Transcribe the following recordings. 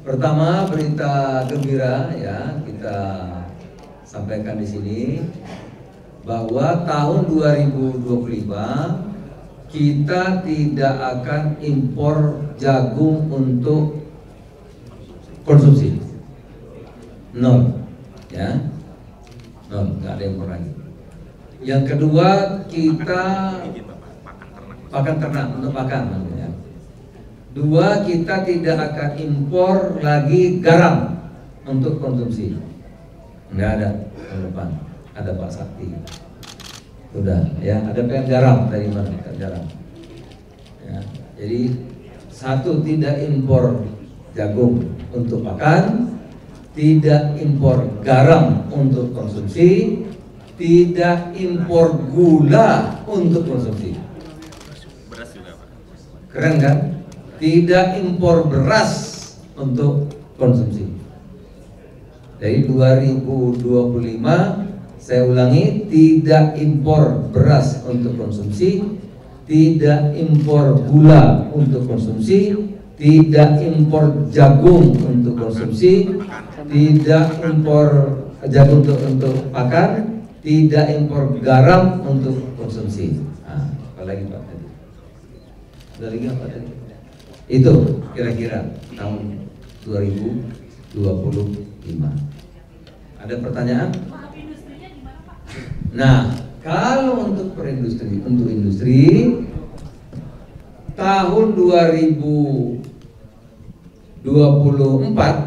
Pertama, berita gembira ya kita sampaikan di sini bahwa tahun 2025 kita tidak akan impor jagung untuk konsumsi. Nol, ya, nol, nggak ada impor lagi. Yang kedua, kita pakan ternak untuk pakan namanya. Dua, kita tidak akan impor lagi garam untuk konsumsi. Nggak ada tahun depan. Ada Pak Sakti. Sudah, ya. Ada PM garam dari mana? Garam. Ya. Jadi satu, tidak impor jagung untuk pakan, tidak impor garam untuk konsumsi, tidak impor gula untuk konsumsi. Beras juga, Pak. Keren kan? Tidak impor beras untuk konsumsi. Dari 2025, saya ulangi, tidak impor beras untuk konsumsi, tidak impor gula untuk konsumsi, tidak impor jagung untuk konsumsi, tidak impor jagung untuk pakan, tidak impor garam untuk konsumsi. Nah, apa lagi Pak tadi? Ada lagi apa tadi? Itu kira-kira tahun 2025. Ada pertanyaan? Nah, kalau untuk industri tahun 2024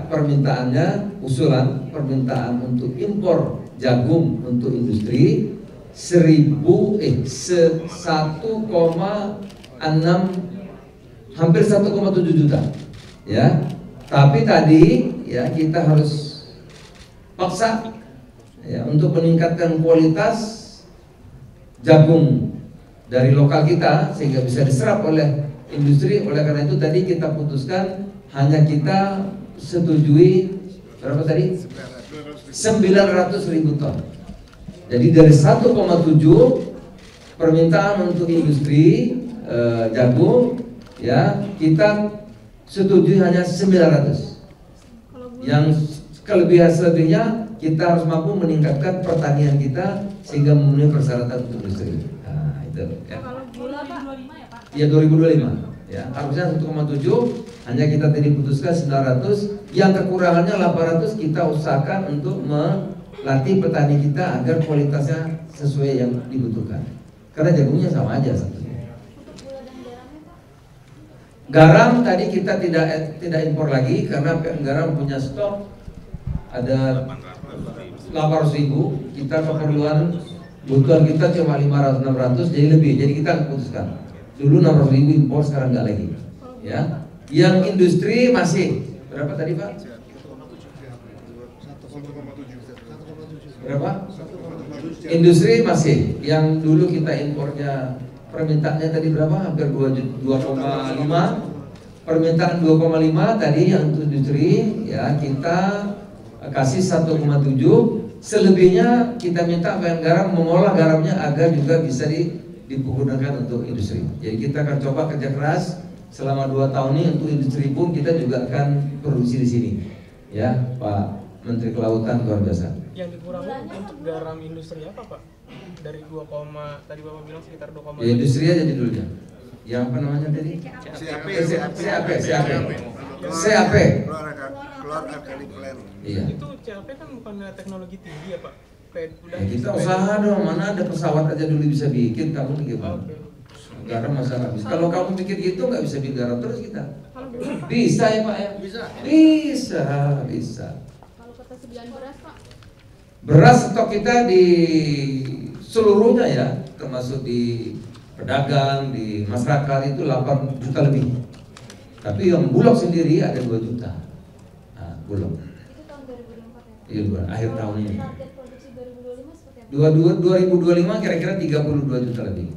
permintaannya, usulan permintaan untuk impor jagung untuk industri 1,6, hampir 1,7 juta, ya. Tapi tadi ya kita harus paksa ya untuk meningkatkan kualitas jagung dari lokal kita sehingga bisa diserap oleh industri. Oleh karena itu tadi kita putuskan hanya kita setujui berapa tadi? 900.000 ton. Jadi dari 1,7 permintaan untuk industri jagung ya kita setujui hanya 900. Yang selebihnya kita harus mampu meningkatkan pertanian kita sehingga memenuhi persyaratan untuk industri. Nah, itu ya. Kalau gula Pak 2025 ya Pak? Ya 2025 ya. Harusnya 1,7, hanya kita tadi putuskan 900, yang kekurangannya 800 kita usahakan untuk melatih petani kita agar kualitasnya sesuai yang dibutuhkan. Karena jagungnya sama aja sebetulnya. Garam tadi kita tidak impor lagi karena garam punya stok ada 800.000. Kita keperluan kebutuhan kita cuma 500-600, jadi lebih. Jadi kita putuskan dulu 600.000 impor, sekarang nggak lagi. Ya, yang industri masih berapa tadi Pak? Berapa? Industri masih. Yang dulu kita impornya permintaannya tadi berapa? Hampir 2,5. Permintaan 2,5 tadi yang untuk industri ya kita kasih 1,7. Selebihnya kita minta PM garam mengolah garamnya agar juga bisa digunakan untuk industri. Jadi kita akan coba kerja keras selama 2 tahun ini untuk industri pun kita juga akan produksi di sini. Ya, Pak Menteri Kelautan luar biasa. Yang dikurangi untuk garam industri apa Pak? Dari 2, tadi Bapak bilang sekitar 2,5. Ya, industri aja judulnya. Yang apa namanya tadi? CAP. Iya. Itu CAP kan bukan teknologi tinggi ya Pak? Kayak udah Ya, kita usaha dong, mana ada pesawat aja dulu bisa bikin, kamu gimana? Garam masa nggak bisa. Kalau kamu bikin gitu nggak bisa bikin garam terus kita. Bisa ya Pak ya? Bisa. Kalau ketersediaan beras Pak? Beras stok kita di seluruhnya ya, termasuk di pedagang, di masyarakat itu 8 juta lebih. Tapi yang Bulog sendiri ada 2 juta. Nah, Bulog. Itu tahun 2024 ya? Iya, akhir tahun ini. Target produksi 2025 seperti apa? 2025 kira-kira 32 juta lebih.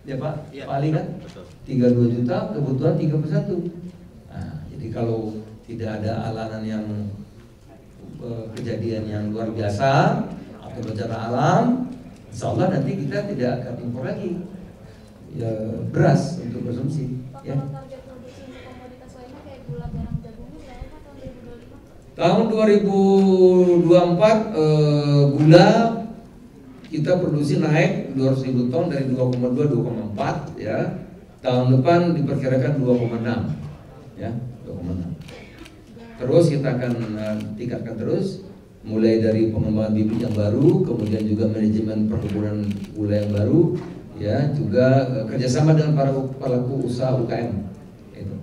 Ya Pak, Ya, Pak Ali kan? betul. 32 juta, kebutuhan 31. Nah, jadi kalau tidak ada alanan yang kejadian yang luar biasa atau bencana alam, insya Allah nanti kita tidak akan impor lagi ya, beras untuk konsumsi. Pak, Ya. kalau target produksi untuk komoditas lainnya kayak gula, garam, jagungnya berapa tahun Tahun 2024 gula kita produksi naik 200.000 ton dari 2,2 2,4 ya. Tahun depan diperkirakan 2,6 ya, 2,6. Terus kita akan tingkatkan terus, mulai dari pengembangan bibit yang baru, kemudian juga manajemen perkebunan gula yang baru, ya, juga kerjasama dengan para pelaku usaha UKM. Itu.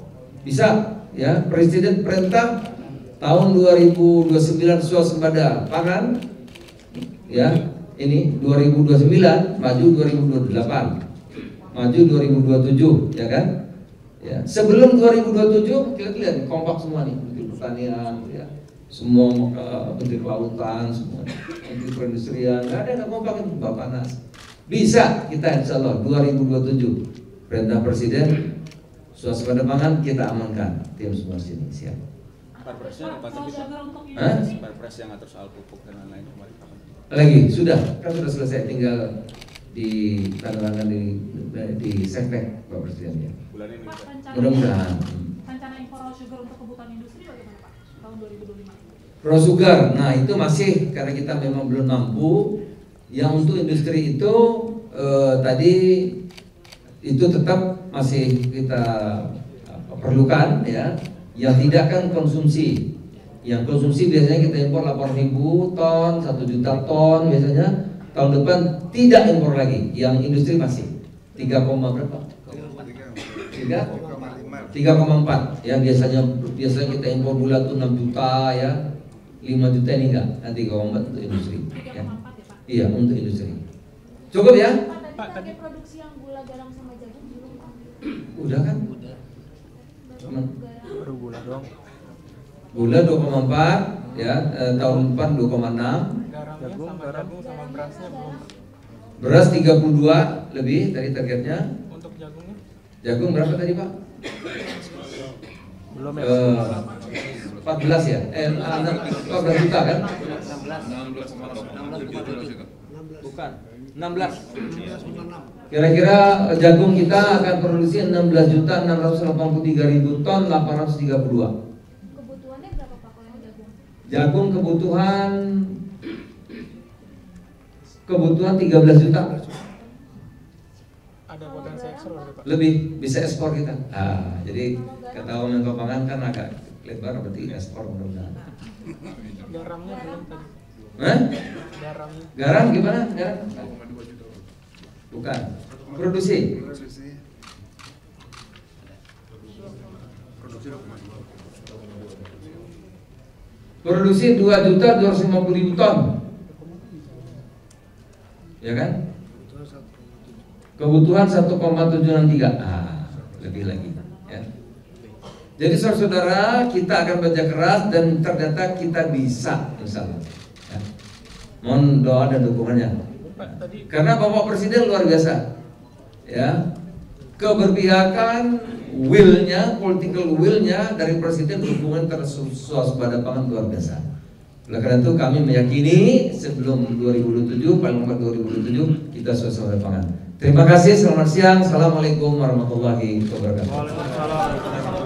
Bisa, ya. Presiden perintah tahun 2029 swasembada pangan, ya. Ini 2029 maju 2028, maju 2027, ya kan? Ya. Sebelum 2027 kita lihat kompak semua nih, Menteri Pertanian, ya. Semua Menteri Kelautan, semua Menteri Perindustrian, nggak ada yang kompak itu Bapanas. Bisa kita insya Allah 2027 perintah Presiden swasembada pangan kita amankan, tim semua sini siap. Perpresnya apa tapi Perpres yang atur soal pupuk dan lain-lain kemarin kapan? Lagi sudah kan sudah selesai, tinggal ditandatangan di Seknek Pak Presiden ya. Bulan ini. Mudah-mudahan. Rencana impor raw sugar untuk kebutuhan industri bagaimana Pak tahun 2025? Raw sugar, nah itu masih karena kita memang belum mampu. Yang untuk industri itu tadi itu tetap masih kita perlukan ya. Yang tidak kan konsumsi. Yang konsumsi biasanya kita impor 8.000 ton, 1 juta ton biasanya. Tahun depan tidak impor lagi. Yang industri masih 3, berapa? 3,4 ya, biasanya kita impor bulan tuh 6 juta ya, 5 juta ini enggak, nanti 3,4 untuk industri ya. Iya, untuk industri. Cukup ya? Pak, tadi produksi yang gula, garam sama jagung belum Pak? Udah kan? Cuman Baru gula doang. gula 2,4 ya, tahun depan 2,6. Jagung sama berasnya belum. Beras 32 lebih tadi targetnya. Untuk jagungnya? Jagung berapa tadi Pak? Belum ya. 14 ya? 14 juta kan? 16,7. Bukan, 16. Kira-kira jagung kita akan produksi 16.683.000 ton, 832. Kebutuhannya berapa Pak kalau yang jagung? Jagung kebutuhan 13 juta. Ada potensi ekspor Pak. Lebih bisa ekspor kita. Jadi kata Menko Pangan kan agak lebar, berarti ekspor mudah-mudahan. Garamnya belum tadi. Hah? Garamnya. Garam gimana? Garam? Bukan. Produksi. Produksi 2.250.000 ton. Ya kan? Kebutuhan 1,763. Lebih lagi ya. Jadi saudara, kita akan bekerja keras dan ternyata kita bisa insyaallah. Ya. Mohon doa dan dukungannya. Karena Bapak Presiden luar biasa. Ya. Keberpihakan will-nya, political will-nya dari Presiden dukungan terhadap swasembada pangan luar biasa. Oleh karena itu kami meyakini sebelum 2027, paling lambat 2027 kita swasembada pangan. Terima kasih, selamat siang. Assalamualaikum warahmatullahi wabarakatuh. Waalaikumsalam.